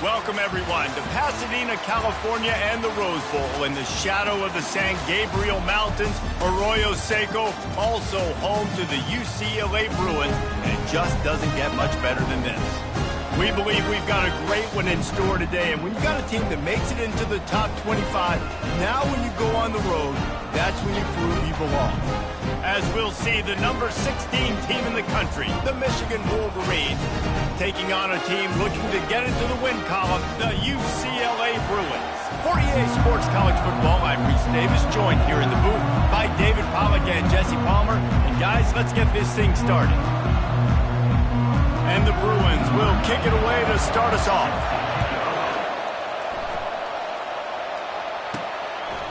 Welcome, everyone, to Pasadena, California and the Rose Bowl in the shadow of the San Gabriel Mountains. Arroyo Seco, also home to the UCLA Bruins, and it just doesn't get much better than this. We believe we've got a great one in store today, and when you've got a team that makes it into the top 25, now when you go on the road, that's when you prove you belong. As we'll see, the number 16 team in the country, the Michigan Wolverines, taking on a team looking to get into the win column, the UCLA Bruins. For EA Sports College Football, I'm Reese Davis, joined here in the booth by David Pollack and Jesse Palmer. And guys, let's get this thing started. And the Bruins will kick it away to start us off.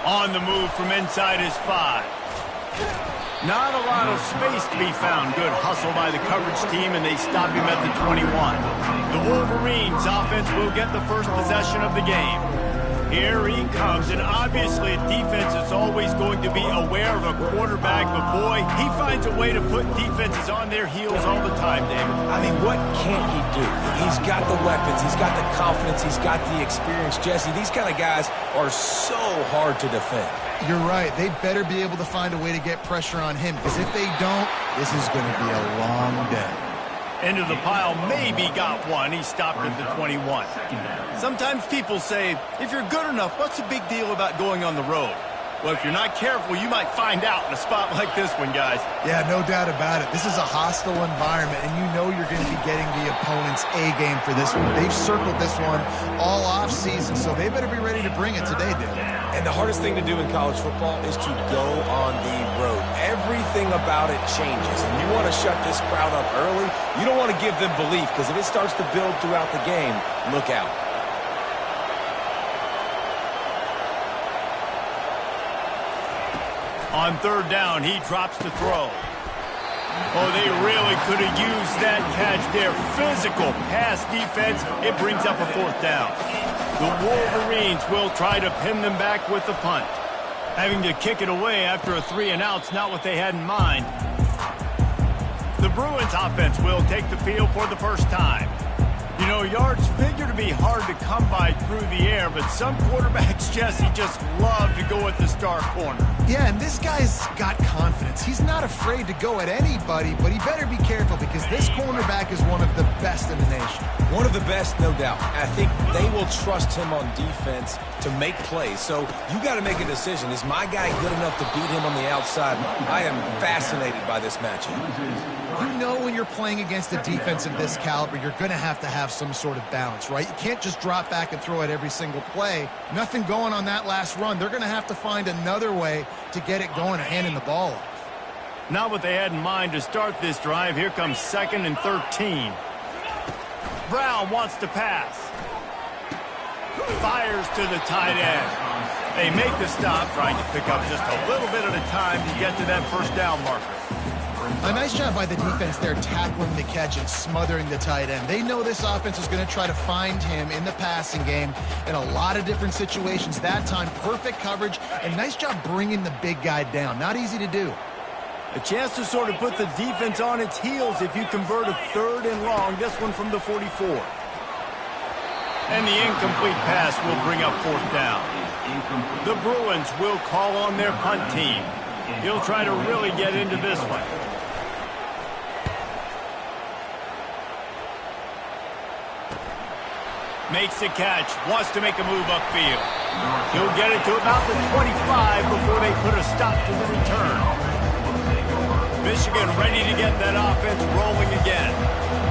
On the move from inside his 5. Not a lot of space to be found. Good hustle by the coverage team, and they stop him at the 21. The Wolverines offense will get the first possession of the game. Here he comes, and obviously defense is always going to be aware of a quarterback, but boy, he finds a way to put defenses on their heels all the time, David. I mean, what can't he do? He's got the weapons, he's got the confidence, he's got the experience. Jesse, these kind of guys are so hard to defend. You're right. They better be able to find a way to get pressure on him, because if they don't, this is going to be a long day. Into the pile, maybe got one. He stopped at the 21. Sometimes people say, if you're good enough, what's the big deal about going on the road? Well, if you're not careful, you might find out in a spot like this one, guys. Yeah, no doubt about it. This is a hostile environment, and you know you're going to be getting the opponent's A game for this one. They've circled this one all off-season, so they better be ready to bring it today, David. And the hardest thing to do in college football is to go on the road. Everything about it changes, and you want to shut this crowd up early. You don't want to give them belief, because if it starts to build throughout the game, look out. On third down, he drops the throw. Oh, they really could have used that catch there. Physical pass defense. It brings up a fourth down. The Wolverines will try to pin them back with the punt. Having to kick it away after a 3-and-out's not what they had in mind. The Bruins offense will take the field for the first time. You know, yards figure to be hard to come by through the air, but some quarterbacks, Jesse, just love to go at the star corner. Yeah, and this guy's got confidence. He's not afraid to go at anybody, but he better be careful because this cornerback is one of the best in the nation. One of the best, no doubt. I think they will trust him on defense to make plays. So you got to make a decision. Is my guy good enough to beat him on the outside? I am fascinated by this matchup. You know when you're playing against a defense of this caliber, you're going to have some sort of balance, right? You can't just drop back and throw it every single play. Nothing going on that last run. They're going to have to find another way to get it going and handing the ball off. Not what they had in mind to start this drive. Here comes 2nd and 13. Brown wants to pass. Fires to the tight end. They make the stop, trying to pick up just a little bit at a time to get to that first down marker. A nice job by the defense there tackling the catch and smothering the tight end. They know this offense is going to try to find him in the passing game in a lot of different situations. That time, perfect coverage, and nice job bringing the big guy down. Not easy to do. A chance to sort of put the defense on its heels if you convert a 3rd and long. This one from the 44. And the incomplete pass will bring up 4th down. The Bruins will call on their punt team. He'll try to really get into this one. Makes the catch, wants to make a move upfield. He'll get it to about the 25 before they put a stop to the return. Michigan ready to get that offense rolling again.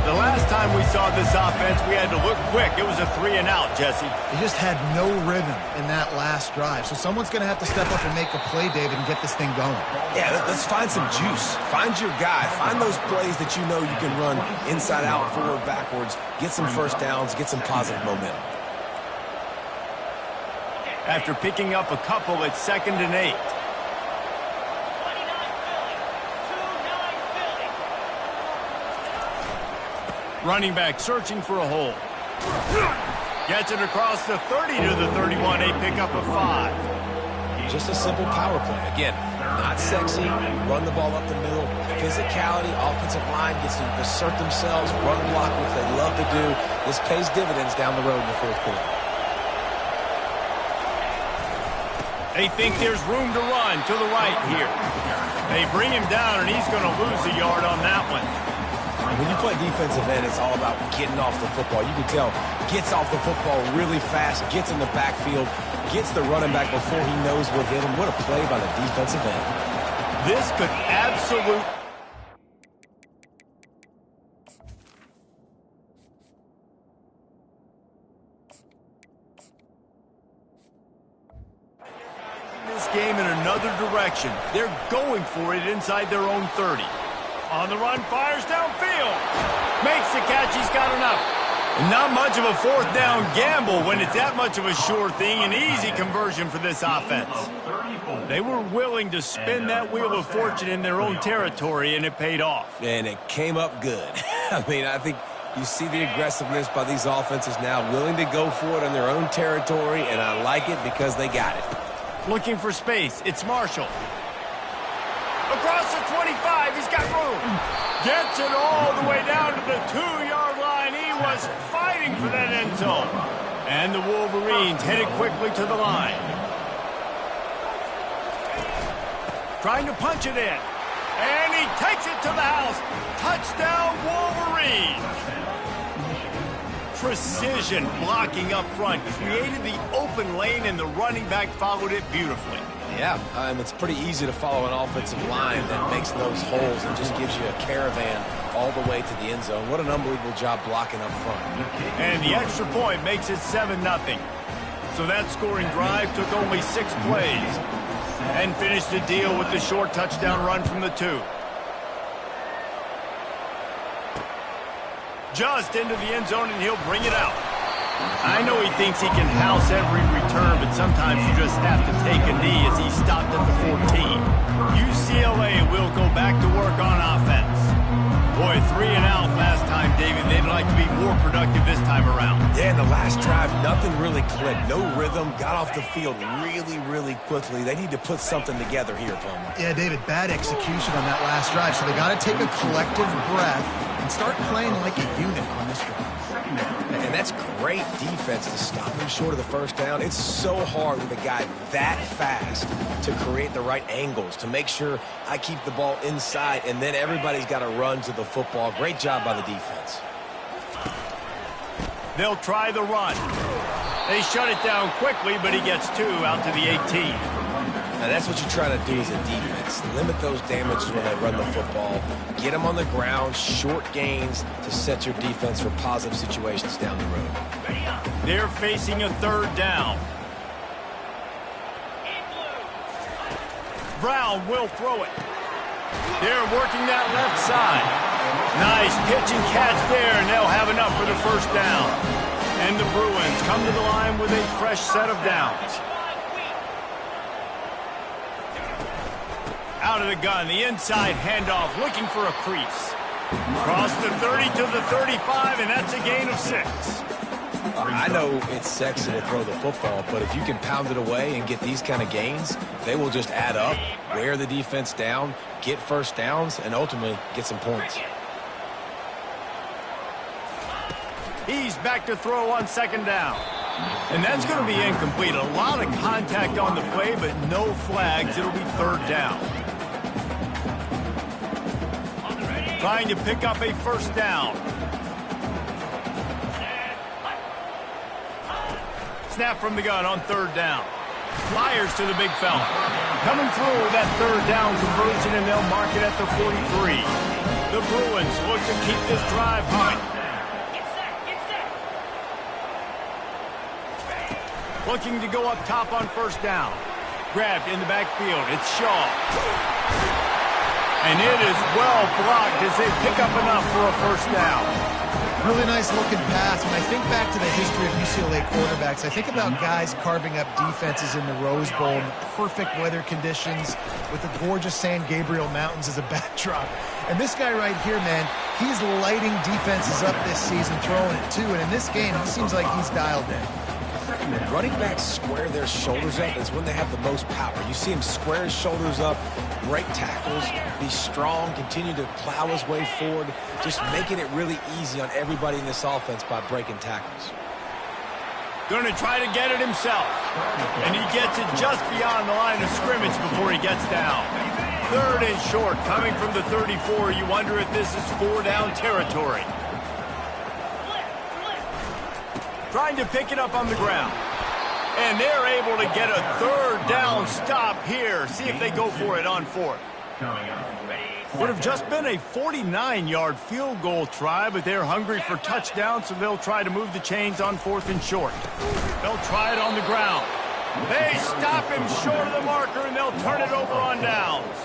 The last time we saw this offense, we had to look quick. It was a 3-and-out, Jesse. They just had no rhythm in that last drive. So someone's going to have to step up and make a play, David, and get this thing going. Yeah, let's find some juice. Find your guy. Find those plays that you know you can run inside out, forward, backwards. Get some first downs. Get some positive momentum. After picking up a couple, it's 2nd and 8. Running back searching for a hole. Gets it across the 30 to the 31. They pick up a 5. Just a simple power play. Again, not sexy, run the ball up the middle. Physicality, offensive line gets to assert themselves, run block, which they love to do. This pays dividends down the road in the fourth quarter. They think there's room to run to the right here. They bring him down, and he's going to lose a yard on that one. When you play defensive end, it's all about getting off the football. You can tell, gets off the football really fast, gets in the backfield, gets the running back before he knows what hit him. What a play by the defensive end. This could absolutely... this game in another direction. They're going for it inside their own 30. On the run, fires downfield. Makes the catch, he's got enough. Not much of a fourth down gamble when it's that much of a sure thing. An easy conversion for this offense. They were willing to spin that wheel of fortune in their own territory, and it paid off. And it came up good. I mean, I think you see the aggressiveness by these offenses now, willing to go for it in their own territory, and I like it because they got it. Looking for space, it's Marshall. Across the 25, he's got room. Gets it all the way down to the 2-yard line. He was fighting for that end zone. And the Wolverines headed quickly to the line. Trying to punch it in. And he takes it to the house. Touchdown, Wolverines. Precision blocking up front. Created the open lane, and the running back followed it beautifully. Yeah, it's pretty easy to follow an offensive line that makes those holes and just gives you a caravan all the way to the end zone. What an unbelievable job blocking up front. And the extra point makes it 7-0. So that scoring drive took only 6 plays and finished the deal with the short touchdown run from the 2. Just into the end zone, and he'll bring it out. I know he thinks he can house every return, but sometimes you just have to take a knee as he stopped at the 14. UCLA will go back to work on offense. Boy, 3 and out last time, David. They'd like to be more productive this time around. Yeah, in the last drive, nothing really clicked. No rhythm, got off the field really, really quickly. They need to put something together here, Palmer. Yeah, David, bad execution on that last drive, so they got to take a collective breath and start playing like a unit on this drive. And that's great defense to stop him short of the first down. It's so hard with a guy that fast to create the right angles, to make sure I keep the ball inside, and then everybody's got to run to the football. Great job by the defense. They'll try the run. They shut it down quickly, but he gets 2 out to the 18. And that's what you try to do as a defense. Limit those damages when they run the football. Get them on the ground, short gains to set your defense for positive situations down the road. They're facing a 3rd down. Brown will throw it. They're working that left side. Nice pitch and catch there, and they'll have enough for the 1st down. And the Bruins come to the line with a fresh set of downs. Out of the gun, the inside handoff, looking for a crease. Across the 30 to the 35, and that's a gain of 6. I know it's sexy to throw the football, but if you can pound it away and get these kind of gains, they will just add up, wear the defense down, get 1st downs, and ultimately get some points. He's back to throw on 2nd down. And that's going to be incomplete. A lot of contact on the play, but no flags. It'll be 3rd down. Trying to pick up a 1st down. Snap from the gun on 3rd down. Fires to the big fella. Coming through that 3rd down conversion, and they'll mark it at the 43. The Bruins look to keep this drive humming. Looking to go up top on 1st down. Grabbed in the backfield. It's Shaw. And it is well blocked as they pick up enough for a 1st down. Really nice looking pass. When I think back to the history of UCLA quarterbacks, I think about guys carving up defenses in the Rose Bowl in perfect weather conditions with the gorgeous San Gabriel Mountains as a backdrop. And this guy right here, man, he's lighting defenses up this season, throwing it too. And in this game, he seems like he's dialed in. When running backs square their shoulders up is when they have the most power. You see him square his shoulders up, break tackles, be strong, continue to plow his way forward, just making it really easy on everybody in this offense by breaking tackles. Going to try to get it himself. And he gets it just beyond the line of scrimmage before he gets down. 3rd and short, coming from the 34. You wonder if this is 4-down territory. Trying to pick it up on the ground. And they're able to get a 3rd down stop here. See if they go for it on 4th. Would have just been a 49-yard field goal try, but they're hungry for touchdowns, so they'll try to move the chains on 4th and short. They'll try it on the ground. They stop him short of the marker, and they'll turn it over on downs.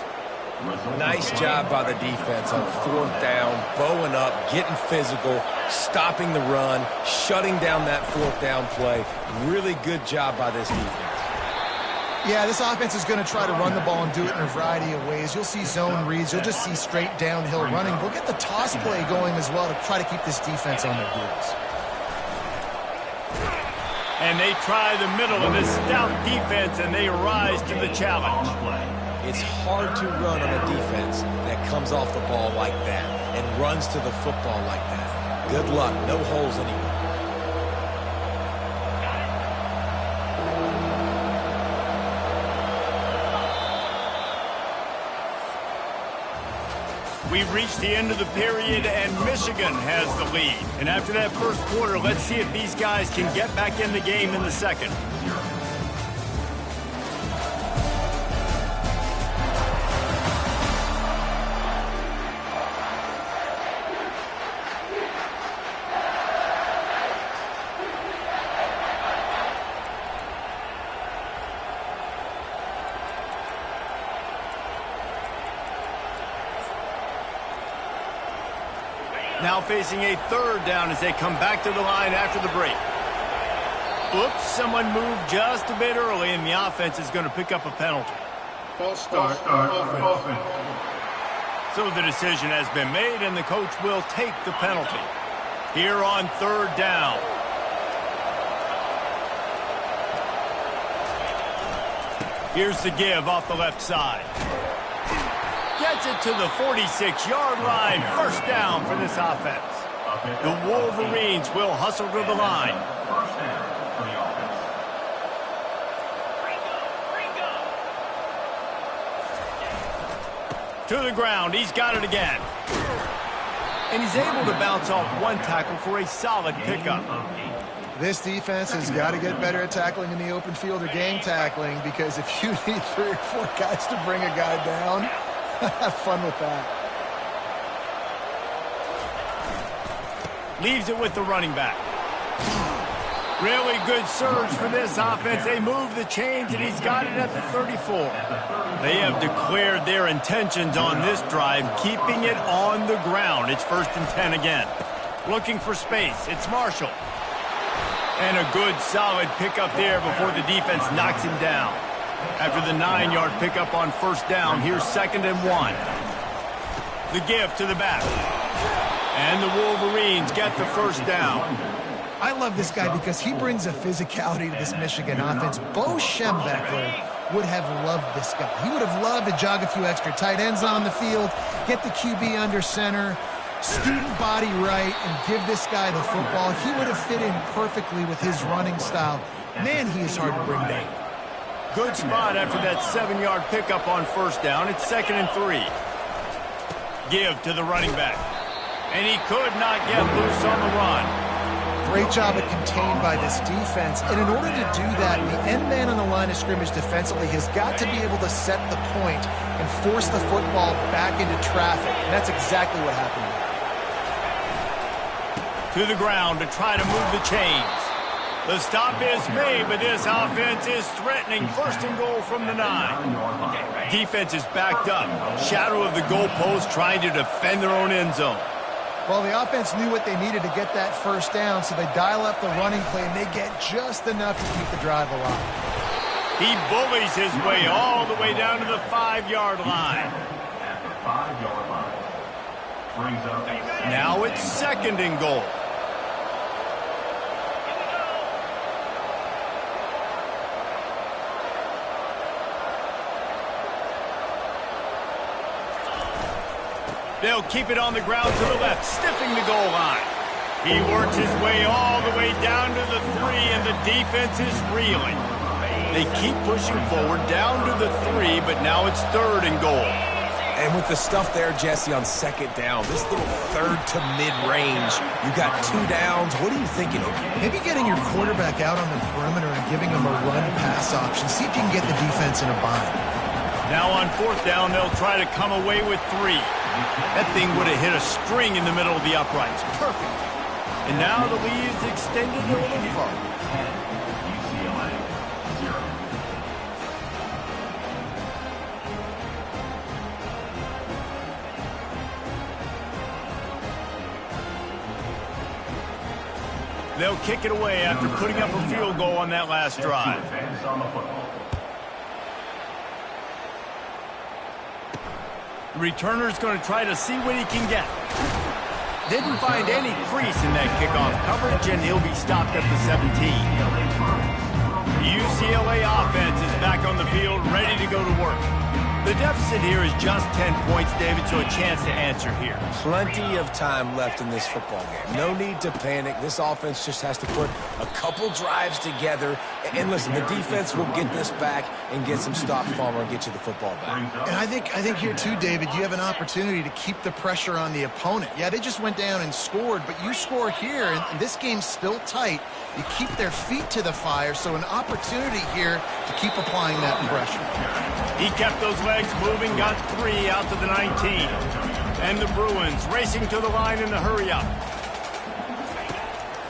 Nice job by the defense on 4th down, bowing up, getting physical, stopping the run, shutting down that 4th down play. Really good job by this defense. Yeah, this offense is going to try to run the ball and do it in a variety of ways. You'll see zone reads. You'll just see straight downhill running. We'll get the toss play going as well to try to keep this defense on their heels. And they try the middle of this stout defense, and they rise to the challenge. It's hard to run on a defense that comes off the ball like that and runs to the football like that. Good luck. No holes anywhere. We've reached the end of the period, and Michigan has the lead. And after that first quarter, let's see if these guys can get back in the game in the second. Now facing a 3rd down as they come back to the line after the break. Oops, someone moved just a bit early, and the offense is going to pick up a penalty. False start offense. So the decision has been made, and the coach will take the penalty. Here on 3rd down. Here's the give off the left side. Gets it to the 46-yard line. 1st down for this offense. The Wolverines will hustle to the line. To the ground. He's got it again. And he's able to bounce off one tackle for a solid pickup. This defense has got to get better at tackling in the open field or gang tackling, because if you need 3 or 4 guys to bring a guy down, have fun with that. Leaves it with the running back. Really good surge for this offense. They move the chains, and he's got it at the 34. They have declared their intentions on this drive, keeping it on the ground. It's 1st and 10 again. Looking for space. It's Marshall. And a good, solid pickup there before the defense knocks him down. After the 9-yard pickup on 1st down, here's 2nd and 1. The give to the back. And the Wolverines get the 1st down. I love this guy because he brings a physicality to this Michigan offense. Bo Schembechler would have loved this guy. He would have loved to jog a few extra tight ends on the field, get the QB under center, student body right, and give this guy the football. He would have fit in perfectly with his running style. Man, he is hard to bring down. Good spot after that 7-yard pickup on 1st down. It's 2nd and 3. Give to the running back. And he could not get loose on the run. Great job at contained by this defense. And in order to do that, the end man on the line of scrimmage defensively has got to be able to set the point and force the football back into traffic. And that's exactly what happened. To the ground to try to move the chains. The stop is made, but this offense is threatening. 1st and goal from the 9. Defense is backed up. Shadow of the goalpost, trying to defend their own end zone. Well, the offense knew what they needed to get that 1st down, so they dial up the running play, and they get just enough to keep the drive alive. He bullies his way all the way down to the 5-yard line. Now it's 2nd and goal. They'll keep it on the ground to the left, stiffing the goal line. He works his way all the way down to the 3, and the defense is reeling. They keep pushing forward down to the 3, but now it's 3rd and goal. And with the stuff there, Jesse, on 2nd down, this little 3rd to mid-range, you got 2 downs. What are you thinking here? Maybe getting your quarterback out on the perimeter and giving him a run-pass option. See if you can get the defense in a bind. Now on 4th down, they'll try to come away with 3. That thing would have hit a string in the middle of the uprights. Perfect. And now the lead is extended a little further. They'll kick it away after putting up a field goal on that last drive. The returner's going to try to see what he can get. Didn't find any crease in that kickoff coverage, and he'll be stopped at the 17. The UCLA offense is back on the field, ready to go to work. The deficit here is just 10 points, David, so a chance to answer here. Plenty of time left in this football game. No need to panic. This offense just has to put a couple drives together. And listen, the defense will get this back and get some stops, Palmer, and get you the football back. And I think here too, David, you have an opportunity to keep the pressure on the opponent. Yeah, they just went down and scored, but you score here, and this game's still tight. You keep their feet to the fire, so an opportunity here to keep applying that pressure. He kept those legs moving, got 3 out to the 19. And the Bruins racing to the line in the hurry-up.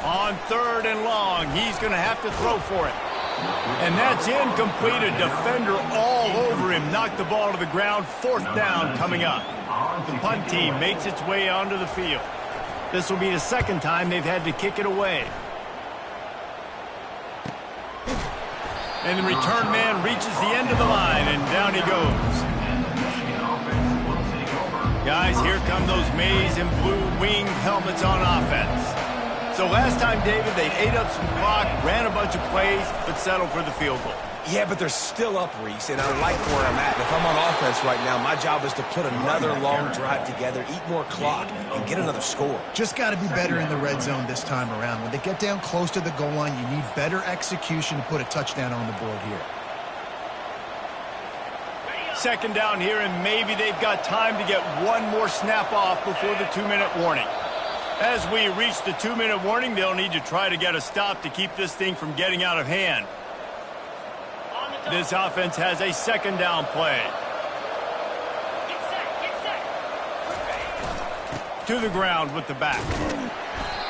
On 3rd and long, he's going to have to throw for it. And that's incomplete. A defender all over him. Knocked the ball to the ground. 4th down coming up. The punt team makes its way onto the field. This will be the 2nd time they've had to kick it away. And the return man reaches the end of the line, and down he goes. Guys, here come those maize and blue winged helmets on offense. So last time, David, they ate up some clock, ran a bunch of plays, but settled for the field goal. Yeah, but they're still up, Reese, and I like where I'm at. If I'm on offense right now, my job is to put another long drive together, eat more clock, and get another score. Just got to be better in the red zone this time around. When they get down close to the goal line, you need better execution to put a touchdown on the board here. 2nd down here, and maybe they've got time to get one more snap off before the 2-minute warning. As we reach the 2-minute warning, they'll need to try to get a stop to keep this thing from getting out of hand. This offense has a 2nd down play. To the ground with the back.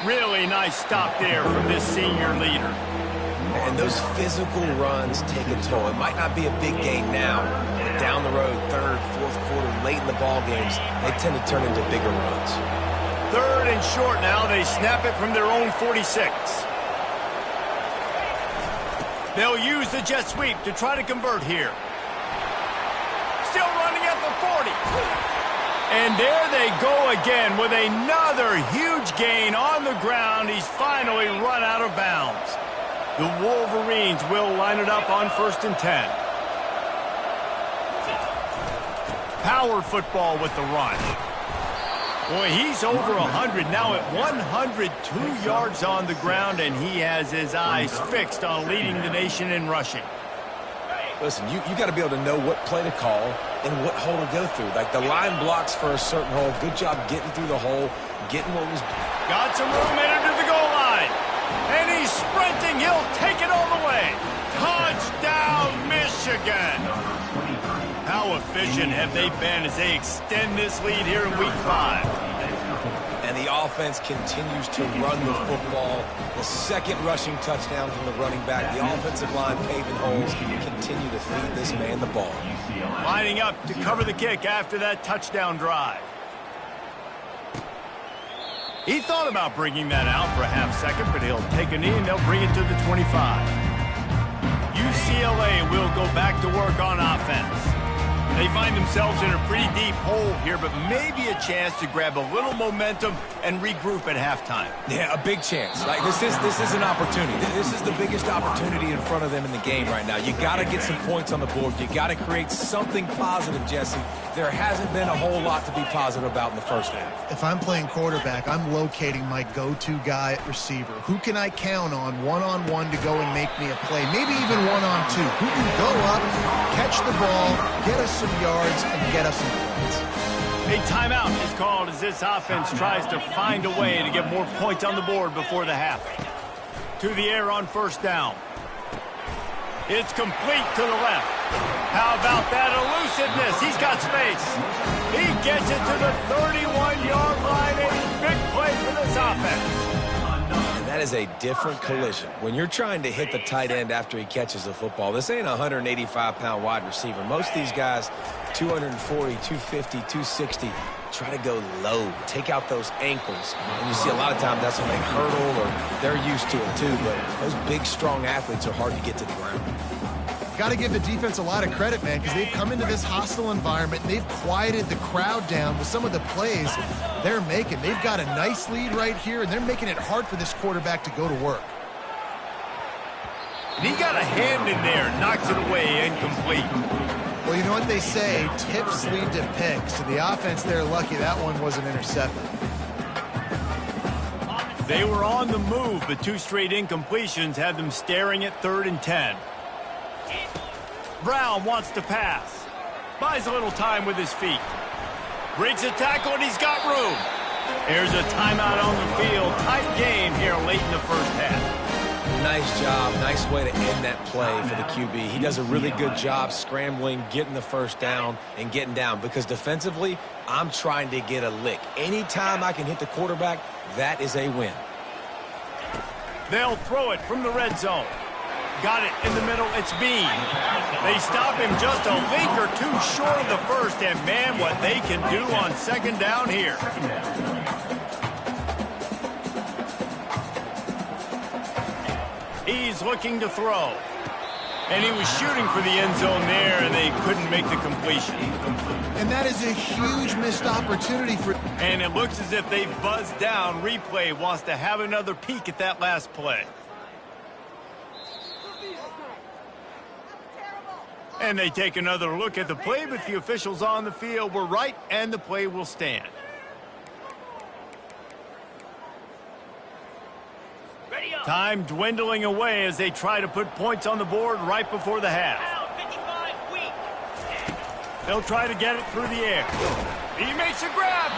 Really nice stop there from this senior leader. And those physical runs take a toll. It might not be a big gain now, but down the road, 3rd, 4th quarter, late in the ball games, they tend to turn into bigger runs. 3rd and short now. They snap it from their own 46. They'll use the jet sweep to try to convert here. Still running at the 40. And there they go again with another huge gain on the ground. He's finally run out of bounds. The Wolverines will line it up on 1st and 10. Power football with the run. Boy, he's over 100 now at 102 yards on the ground, and he has his eyes fixed on leading the nation in rushing. Listen, you got to be able to know what play to call and what hole to go through. Like the line blocks for a certain hole. Good job getting through the hole, getting what was... Got some room in to the goal line. And he's sprinting. He'll take it all the way. Touchdown, Michigan. How efficient have they been as they extend this lead here in Week 5? And the offense continues to run the football. The 2nd rushing touchdown from the running back. The offensive line paving holes. Continue to feed this man the ball. Lining up to cover the kick after that touchdown drive. He thought about bringing that out for a half-second, but he'll take a knee and they'll bring it to the 25. UCLA will go back to work on offense. They find themselves in a pretty deep hole here, but maybe a chance to grab a little momentum and regroup at halftime. Yeah, a big chance. Like this is an opportunity. This is the biggest opportunity in front of them in the game right now. You got to get some points on the board. You got to create something positive, Jesse. There hasn't been a whole lot to be positive about in the first half. If I'm playing quarterback, I'm locating my go-to guy at receiver. Who can I count on one-on-one to go and make me a play? Maybe even one-on-two. Who can go up, catch the ball, get us some yards, and get us some points. A timeout is called as this offense tries to find a way to get more points on the board before the half. To the air on first down. It's complete to the left. How about that elusiveness? He's got space. He gets it to the 31-yard line. A big play for this offense. And that is a different collision. When you're trying to hit the tight end after he catches the football, this ain't a 185-pound wide receiver. Most of these guys, 240, 250, 260, try to go low, take out those ankles. And you see a lot of times that's when they hurdle or they're used to it too. But those big, strong athletes are hard to get to the ground. Got to give the defense a lot of credit, man, because they've come into this hostile environment and they've quieted the crowd down with some of the plays they're making. They've got a nice lead right here, and they're making it hard for this quarterback to go to work. And he got a hand in there, knocks it away, incomplete. Well, you know what they say, tips lead to picks. So the offense, they're lucky that one wasn't intercepted. They were on the move, but two straight incompletions had them staring at 3rd and 10. Brown wants to pass. Buys a little time with his feet. Breaks a tackle, and he's got room. There's a timeout on the field. Tight game here late in the first half. Nice job. Nice way to end that play for the QB. He does a really good job scrambling, getting the first down, and getting down. Because defensively, I'm trying to get a lick. Anytime I can hit the quarterback, that is a win. They'll throw it from the red zone. Got it in the middle. It's Bean. They stop him just a link or two short of the first. And, man, what they can do on second down here. He's looking to throw. And he was shooting for the end zone there, and they couldn't make the completion. And that is a huge missed opportunity for... And it looks as if they've buzzed down. Replay wants to have another peek at that last play. And they take another look at the play, but the officials on the field were right, and the play will stand. Time dwindling away as they try to put points on the board right before the half. They'll try to get it through the air. He makes a grab.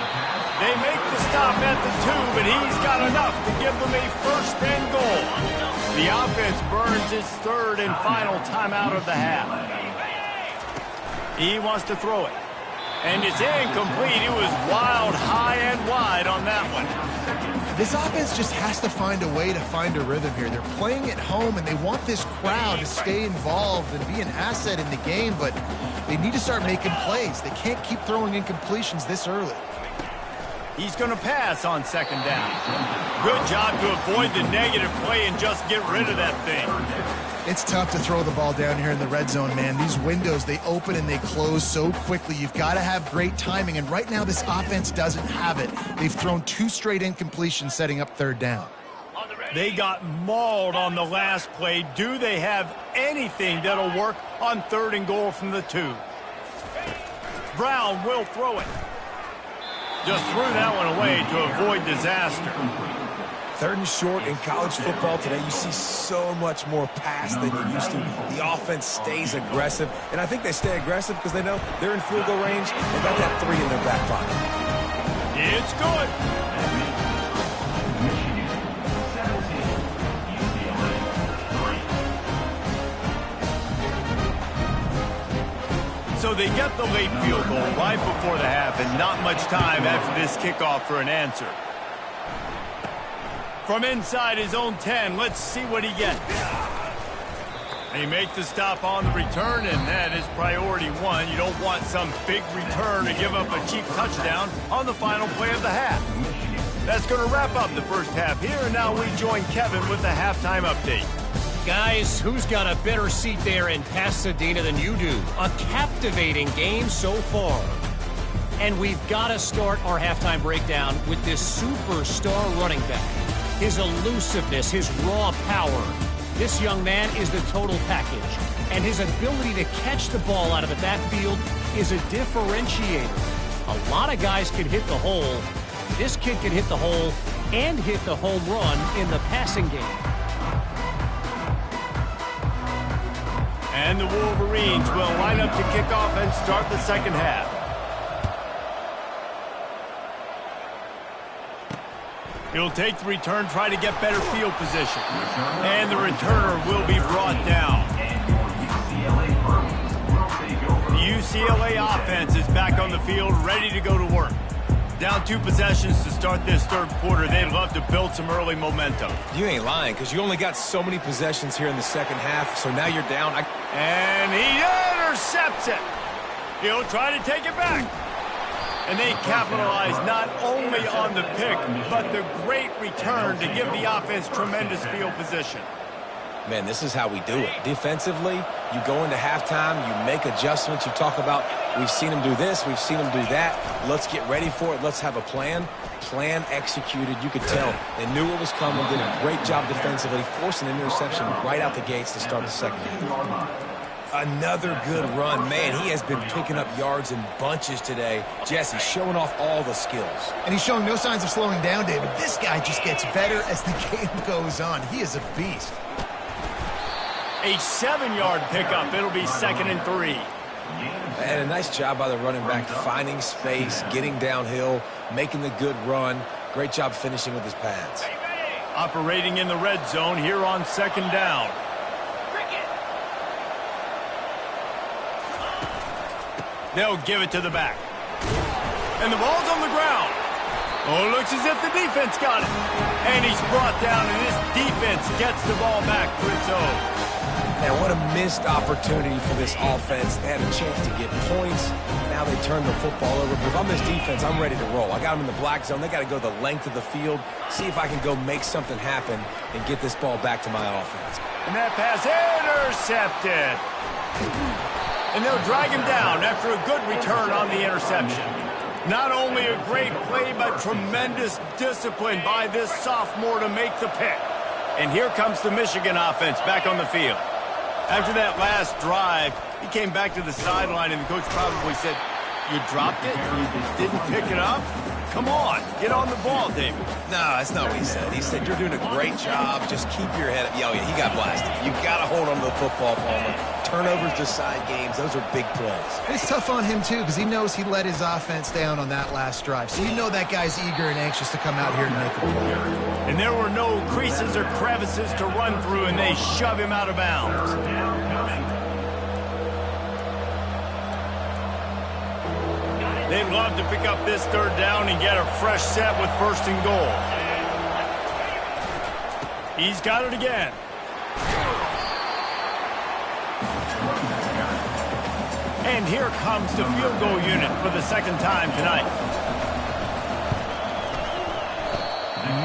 They make the stop at the 2, but he's got enough to give them a 1st and goal. The offense burns its 3rd and final timeout of the half. He wants to throw it. And it's incomplete. It was wild, high and wide on that one. This offense just has to find a way to find a rhythm here. They're playing at home, and they want this crowd to stay involved and be an asset in the game, but they need to start making plays. They can't keep throwing incompletions this early. He's going to pass on 2nd down. Good job to avoid the negative play and just get rid of that thing. It's tough to throw the ball down here in the red zone, man. These windows, they open and they close so quickly. You've got to have great timing, and right now this offense doesn't have it. They've thrown 2 straight incompletions setting up 3rd down. They got mauled on the last play. Do they have anything that'll work on 3rd and goal from the 2? Brown will throw it. Just threw that one away to avoid disaster. 3rd and short in college football today, you see so much more pass than you used to. The offense stays aggressive, and I think they stay aggressive because they know they're in field goal range. They've got that 3 in their back pocket. It's good. So they get the late field goal right before the half, and not much time after this kickoff for an answer. From inside his own 10, let's see what he gets. They make the stop on the return, and that is priority 1. You don't want some big return to give up a cheap touchdown on the final play of the half. That's going to wrap up the first half here, and now we join Kevin with the halftime update. Guys, who's got a better seat there in Pasadena than you do? A captivating game so far. And we've got to start our halftime breakdown with this superstar running back. His elusiveness, his raw power. This young man is the total package. And his ability to catch the ball out of the backfield is a differentiator. A lot of guys can hit the hole. This kid can hit the hole and hit the home run in the passing game. And the Wolverines will line up to kick off and start the second half. He'll take the return, try to get better field position. And the returner will be brought down. The UCLA offense is back on the field, ready to go to work. Down 2 possessions to start this third quarter. They'd love to build some early momentum. You ain't lying, because you only got so many possessions here in the second half, so now you're down. And he intercepts it. He'll try to take it back. And they capitalize not only on the pick, but the great return to give the offense tremendous field position. Man, this is how we do it. Defensively, you go into halftime, you make adjustments, you talk about, we've seen them do this, we've seen them do that. Let's get ready for it. Let's have a plan. Plan executed. You could tell they knew what was coming, did a great job defensively, forcing an interception right out the gates to start the second half. Another good run. Man, he has been picking up yards in bunches today. Jesse showing off all the skills. And he's showing no signs of slowing down, David. This guy just gets better as the game goes on. He is a beast. A 7-yard pickup. It'll be 2nd and 3. And a nice job by the running back, finding space, getting downhill, making the good run. Great job finishing with his pads. Operating in the red zone here on 2nd down. They'll give it to the back. And the ball's on the ground. Oh, it looks as if the defense got it. And he's brought down, and this defense gets the ball back for its own. Man, what a missed opportunity for this offense. They had a chance to get points. Now they turn the football over. But if I'm this defense, I'm ready to roll. I got them in the black zone. They got to go the length of the field, see if I can go make something happen and get this ball back to my offense. And that pass intercepted. And they'll drag him down after a good return on the interception. Not only a great play, but tremendous discipline by this sophomore to make the pick. And here comes the Michigan offense back on the field. After that last drive, he came back to the sideline, and the coach probably said, "You dropped it? You didn't pick it up? Come on, get on the ball, David." No, that's not what he said. He said, "You're doing a great job. Just keep your head up." Yeah, he got blasted. You got to hold on to the football, Palmer. Turnovers decide games. Those are big plays. It's tough on him, too, because he knows he let his offense down on that last drive. So you know that guy's eager and anxious to come out here and make a play. And there were no creases or crevices to run through, and they shove him out of bounds. They'd love to pick up this 3rd down and get a fresh set with 1st and goal. He's got it again. And here comes the field goal unit for the 2nd time tonight.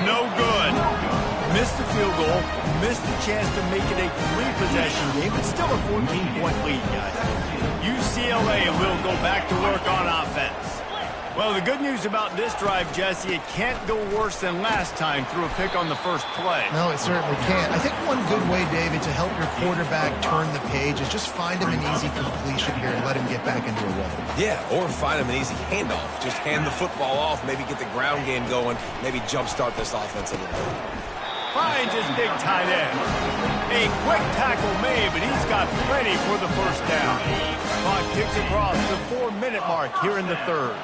No good. Missed the field goal, missed the chance to make it a 3-possession game. It's still a 14-point lead, guys. UCLA will go back to work on offense. Well, the good news about this drive, Jesse, it can't go worse than last time through a pick on the first play. No, it certainly can't. I think one good way, David, to help your quarterback turn the page is just find him an easy completion here and let him get back into a rhythm. Yeah, or find him an easy handoff. Just hand the football off, maybe get the ground game going, maybe jumpstart this offense a little bit. Finds his big tight end. A quick tackle made, but he's got plenty for the 1st down. Clock ticks across the 4-minute mark here in the 3rd.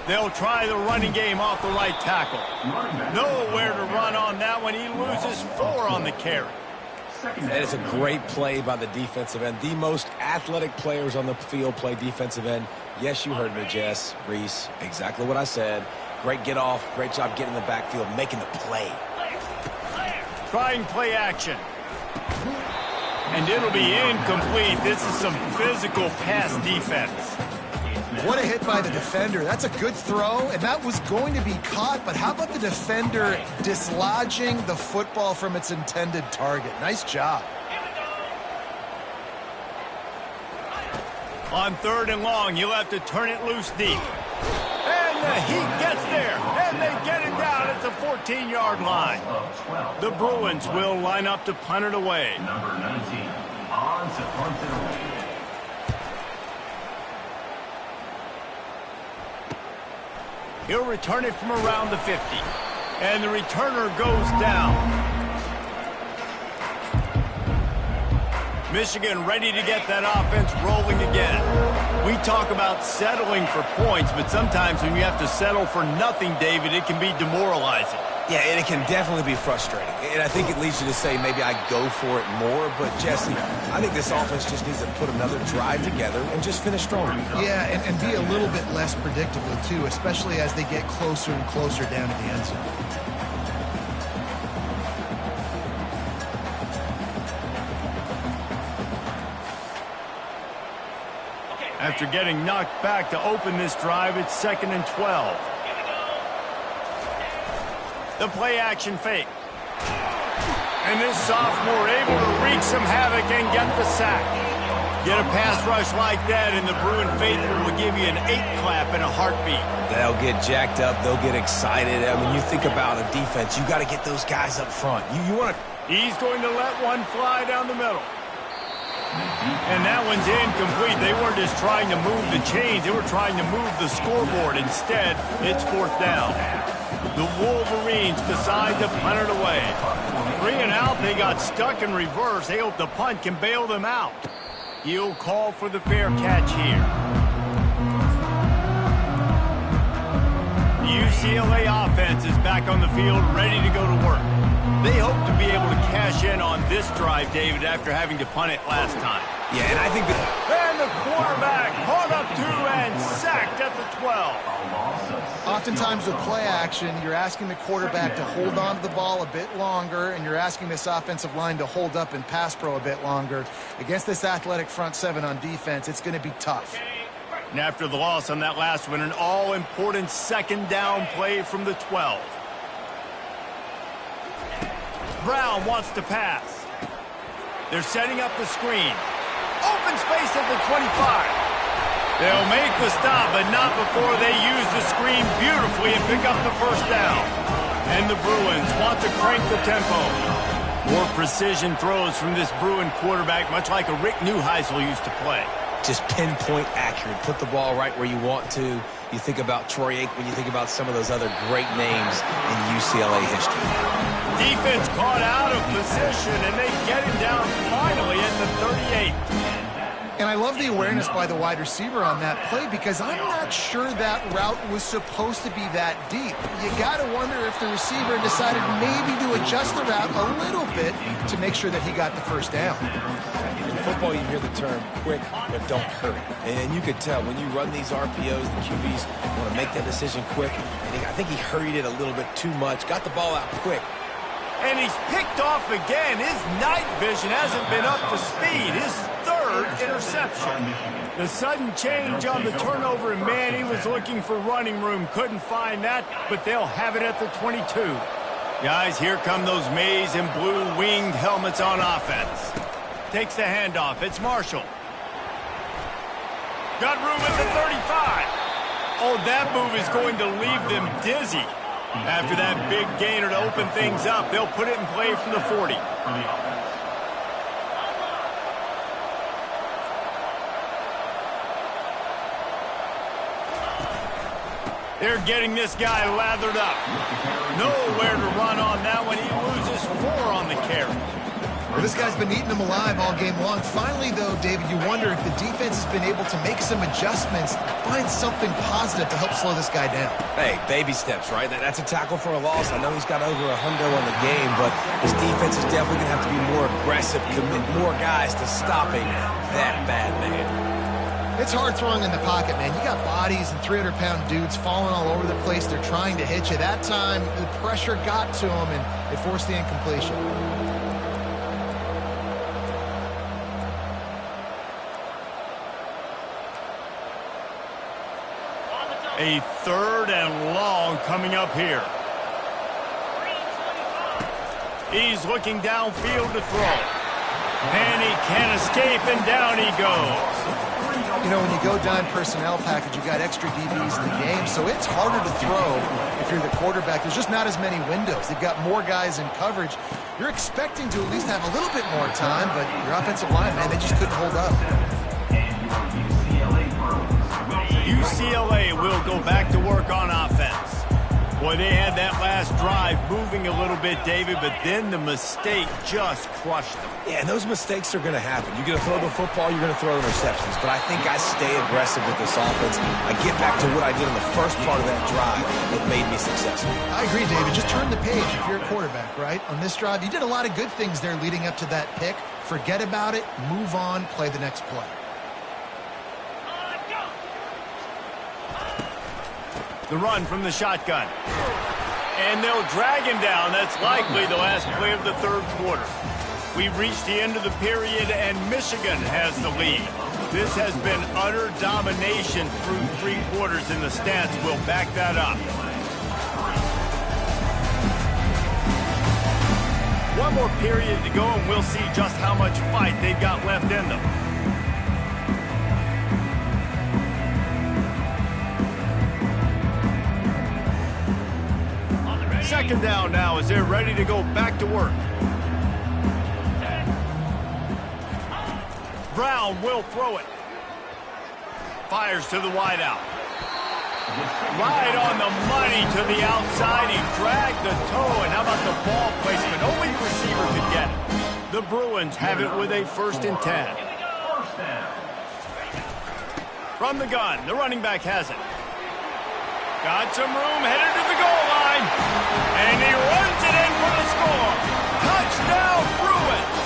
They'll try the running game off the right tackle. Nowhere to run on that one. He loses 4 on the carry. And it's a great play by the defensive end. The most athletic players on the field play defensive end. Yes, you heard me, Jess, Reese. Exactly what I said. Great get off. Great job getting in the backfield, making the play. Trying play action. And it'll be incomplete. This is some physical pass defense. What a hit by the defender. That's a good throw, and that was going to be caught, but how about the defender dislodging the football from its intended target? Nice job. On 3rd and long, you'll have to turn it loose deep. And the Heat gets there, and they get it down at the 14-yard line. The Bruins will line up to punt it away. Number 19 on to punt it away. He'll return it from around the 50. And the returner goes down. Michigan ready to get that offense rolling again. We talk about settling for points, but sometimes when you have to settle for nothing, David, it can be demoralizing. Yeah, and it can definitely be frustrating. And I think it leads you to say maybe I go for it more. But, Jesse, I think this offense just needs to put another drive together and just finish strong. Yeah, and be a little bit less predictable, too, especially as they get closer and closer down to the end zone. After getting knocked back to open this drive, it's 2nd and 12. The play-action fake. And this sophomore able to wreak some havoc and get the sack. Get a pass rush like that, and the Bruin faithful will give you an 8-clap in a heartbeat. They'll get jacked up. They'll get excited. I mean, you think about a defense. You got to get those guys up front. You want to... He's going to let one fly down the middle. And that one's incomplete. They weren't just trying to move the chains. They were trying to move the scoreboard. Instead, it's 4th down. The Wolverines decide to punt it away. 3 and out, they got stuck in reverse. They hope the punt can bail them out. He'll call for the fair catch here. The UCLA offense is back on the field, ready to go to work. They hope to be able to cash in on this drive, David, after having to punt it last time. Yeah, and I think that... And the quarterback caught up to and sacked at the 12. Oftentimes with play action, you're asking the quarterback to hold on to the ball a bit longer, and you're asking this offensive line to hold up in pass pro a bit longer. Against this athletic front seven on defense, it's going to be tough. And after the loss on that last one, an all-important 2nd down play from the 12. Brown wants to pass. They're setting up the screen. Open space at the 25. They'll make the stop, but not before they use the screen beautifully and pick up the 1st down. And the Bruins want to crank the tempo. More precision throws from this Bruin quarterback, much like a Rick Neuheisel used to play. Just pinpoint accurate. Put the ball right where you want to. You think about Troy Aikman, you think about some of those other great names in UCLA history. Defense caught out of position, and they get him down finally at the 38. And I love the awareness by the wide receiver on that play because I'm not sure that route was supposed to be that deep. You got to wonder if the receiver decided maybe to adjust the route a little bit to make sure that he got the 1st down. In football, you hear the term quick, but don't hurry. And you could tell when you run these RPOs, the QBs want to make that decision quick. And I think he hurried it a little bit too much, got the ball out quick. And he's picked off again. His night vision hasn't been up to speed. His 3rd interception. The sudden change on the turnover, and man, he was looking for running room. Couldn't find that, but they'll have it at the 22. Guys, here come those maize and blue winged helmets on offense. Takes the handoff. It's Marshall. Got room at the 35. Oh, that move is going to leave them dizzy. After that big gainer to open things up, they'll put it in play from the 40. They're getting this guy lathered up. Nowhere to run on that one. He loses 4 on the carry. Well, this guy's been eating him alive all game long. Finally, though, David, you wonder if the defense has been able to make some adjustments, find something positive to help slow this guy down. Hey, baby steps, right? That's a tackle for a loss. I know he's got over $100 on the game, but his defense is definitely going to have to be more aggressive, commit more guys to stopping that bad man. It's hard throwing in the pocket, man. You got bodies and 300-pound dudes falling all over the place. They're trying to hit you. That time, the pressure got to him, and it forced the incompletion. A 3rd and long coming up here. He's looking downfield to throw. And he can't escape, and down he goes. You know, when you go down personnel package, you got extra DBs in the game, so it's harder to throw if you're the quarterback. There's just not as many windows. They've got more guys in coverage. You're expecting to at least have a little bit more time, but your offensive line, man, they just couldn't hold up. UCLA will go back to work on offense. Boy, they had that last drive moving a little bit, David, but then the mistake just crushed them. Yeah, and those mistakes are going to happen. You're going to throw the football, you're going to throw interceptions. But I think I stay aggressive with this offense. I get back to what I did in the first part of that drive that made me successful. I agree, David. Just turn the page if you're a quarterback, right? On this drive, you did a lot of good things there leading up to that pick. Forget about it, move on, play the next play. The run from the shotgun. And they'll drag him down. That's likely the last play of the 3rd quarter. We've reached the end of the period, and Michigan has the lead. This has been utter domination through 3 quarters, and the stats will back that up. One more period to go, and we'll see just how much fight they've got left in them. Second down now as they're ready to go back to work. Brown will throw it. Fires to the wideout. Right on the money to the outside. He dragged the toe, and how about the ball placement? Only the receiver could get it. The Bruins have it with a 1st and 10. From the gun, the running back has it. Got some room, headed to the goal line. And he runs it in for the score. Touchdown, Bruins.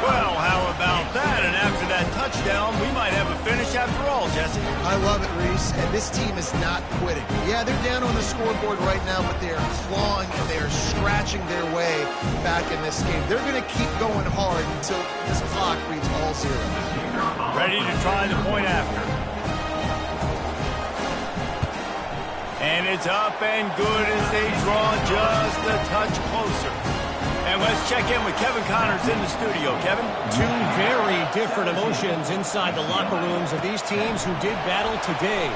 Well, how about that? And after that touchdown, we might have a finish after all, Jesse. I love it, Reese, and this team is not quitting. Yeah, they're down on the scoreboard right now, but they are clawing and they are scratching their way back in this game. They're going to keep going hard until this clock reads all 0. Ready to try the point after. And it's up and good as they draw just a touch closer. And let's check in with Kevin Connors in the studio. Kevin? 2 very different emotions inside the locker rooms of these teams who did battle today.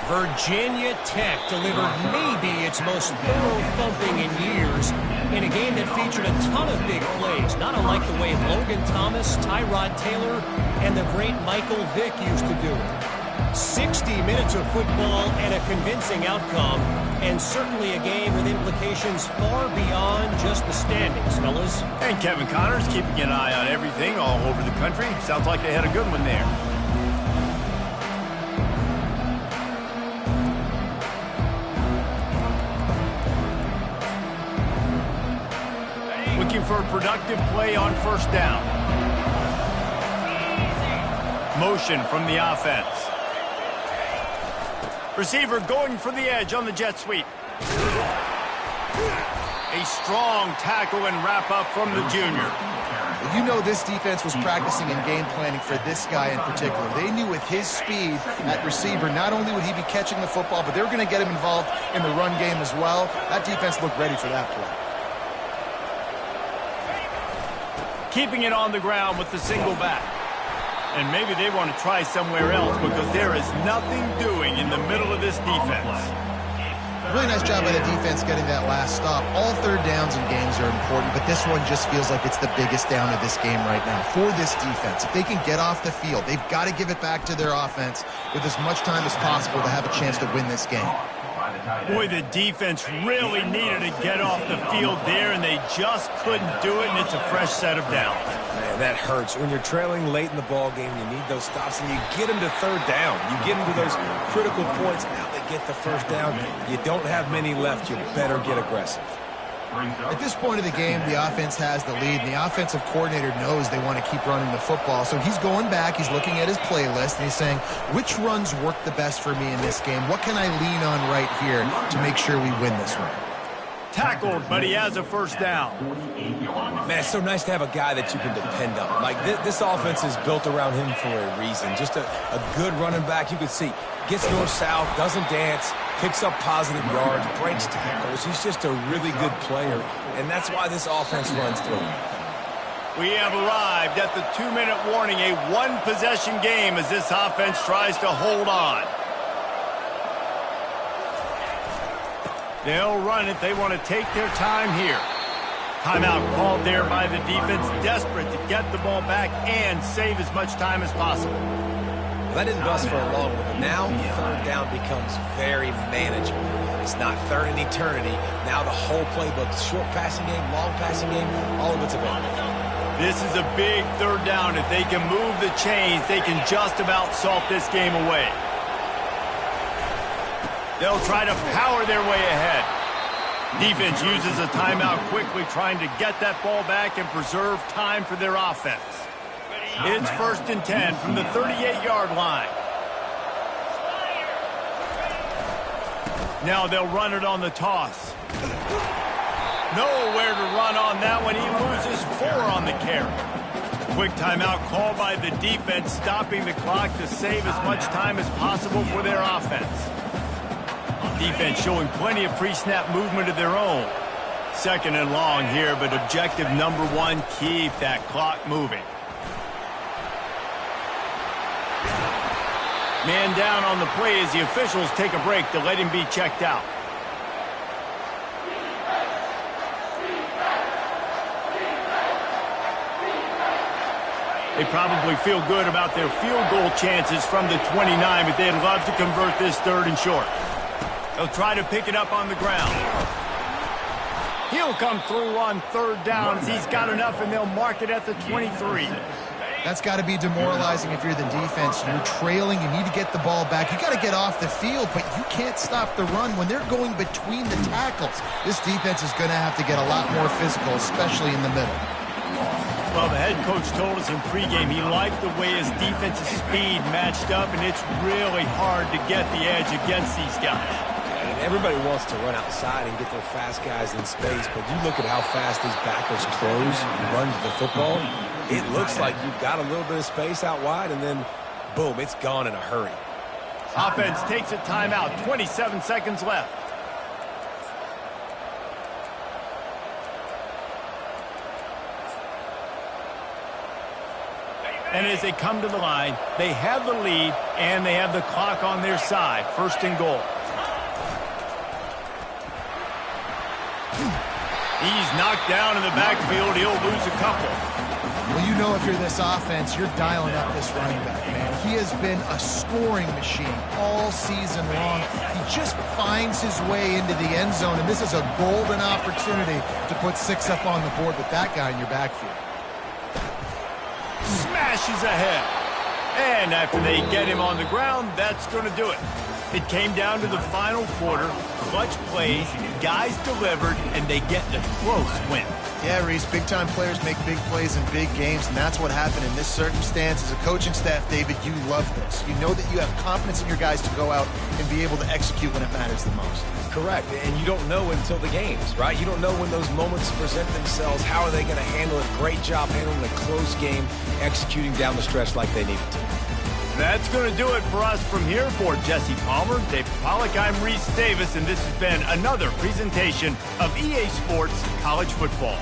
Virginia Tech delivered maybe its most thorough thumping in years in a game that featured a ton of big plays, not unlike the way Logan Thomas, Tyrod Taylor, and the great Michael Vick used to do it. 60 minutes of football and a convincing outcome, and certainly a game with implications far beyond just the standings, fellas. And Kevin Connors keeping an eye on everything all over the country. Sounds like they had a good one there. Looking for a productive play on 1st down. Motion from the offense. Receiver going for the edge on the jet sweep. A strong tackle and wrap up from the junior. You know this defense was practicing and game planning for this guy in particular. They knew with his speed at receiver, not only would he be catching the football, but they were going to get him involved in the run game as well. That defense looked ready for that play. Keeping it on the ground with the single back. And maybe they want to try somewhere else because there is nothing doing in the middle of this defense. Really nice job by the defense getting that last stop. All 3rd downs in games are important, but this one just feels like it's the biggest down of this game right now for this defense. If they can get off the field, they've got to give it back to their offense with as much time as possible to have a chance to win this game. Boy, the defense really needed to get off the field there, and they just couldn't do it, and it's a fresh set of downs. Man, that hurts. When you're trailing late in the ball game, you need those stops, and you get them to 3rd down. You get them to those critical points. Now they get the 1st down. You don't have many left. You better get aggressive. At this point of the game, the offense has the lead, and the offensive coordinator knows they want to keep running the football. So he's going back, he's looking at his playlist, and he's saying, which runs work the best for me in this game? What can I lean on right here to make sure we win this one? Tackled, but he has a first down. Man, it's so nice to have a guy that you can depend on. Like, this offense is built around him for a reason. Just a good running back. You can see, gets north-south, doesn't dance, picks up positive yards, breaks tackles. He's just a really good player, and that's why this offense runs through him. We have arrived at the 2-minute warning, a one-possession game as this offense tries to hold on. They'll run it. They want to take their time here. Timeout called there by the defense, desperate to get the ball back and save as much time as possible. Well, that didn't bust for a long one, but now third down becomes very manageable. It's not third in eternity. Now the whole playbook, short passing game, long passing game, all of it's available. This is a big third down. If they can move the chains, they can just about salt this game away. They'll try to power their way ahead. Defense uses a timeout quickly, trying to get that ball back and preserve time for their offense. It's 1st and 10 from the 38-yard line. Now they'll run it on the toss. Nowhere to run on that one. He loses 4 on the carry. Quick timeout called by the defense, stopping the clock to save as much time as possible for their offense. Defense showing plenty of pre-snap movement of their own. 2nd and long here, but objective number 1, keep that clock moving. Man down on the play as the officials take a break to let him be checked out. They probably feel good about their field goal chances from the 29, but they'd love to convert this 3rd and short. They'll try to pick it up on the ground. He'll come through on 3rd down as he's got enough, and they'll mark it at the 23. That's got to be demoralizing if you're the defense. You're trailing. You need to get the ball back. You got to get off the field, but you can't stop the run when they're going between the tackles. This defense is going to have to get a lot more physical, especially in the middle. Well, the head coach told us in pregame he liked the way his defensive speed matched up, and it's really hard to get the edge against these guys. And everybody wants to run outside and get their fast guys in space, but you look at how fast these backers close and run to the football. It looks like you've got a little bit of space out wide, and then, boom, it's gone in a hurry. Offense takes a timeout, 27 seconds left. And as they come to the line, they have the lead, and they have the clock on their side. 1st and goal. He's knocked down in the backfield. He'll lose a couple. Well, you know if you're this offense, you're dialing up this running back, man. He has been a scoring machine all season long. He just finds his way into the end zone, and this is a golden opportunity to put 6 up on the board with that guy in your backfield. Smashes ahead. And after they get him on the ground, that's going to do it. It came down to the final quarter. Clutch plays, guys delivered, and they get a close win. Yeah, Reese, big-time players make big plays in big games, and that's what happened in this circumstance. As a coaching staff, David, you love this. You know that you have confidence in your guys to go out and be able to execute when it matters the most. Correct, and you don't know until the games, right? You don't know when those moments present themselves. How are they going to handle it? Great job handling a close game, executing down the stretch like they needed to. That's going to do it for us from here. For Jesse Palmer, Dave Pollack, I'm Reese Davis, and this has been another presentation of EA Sports College Football.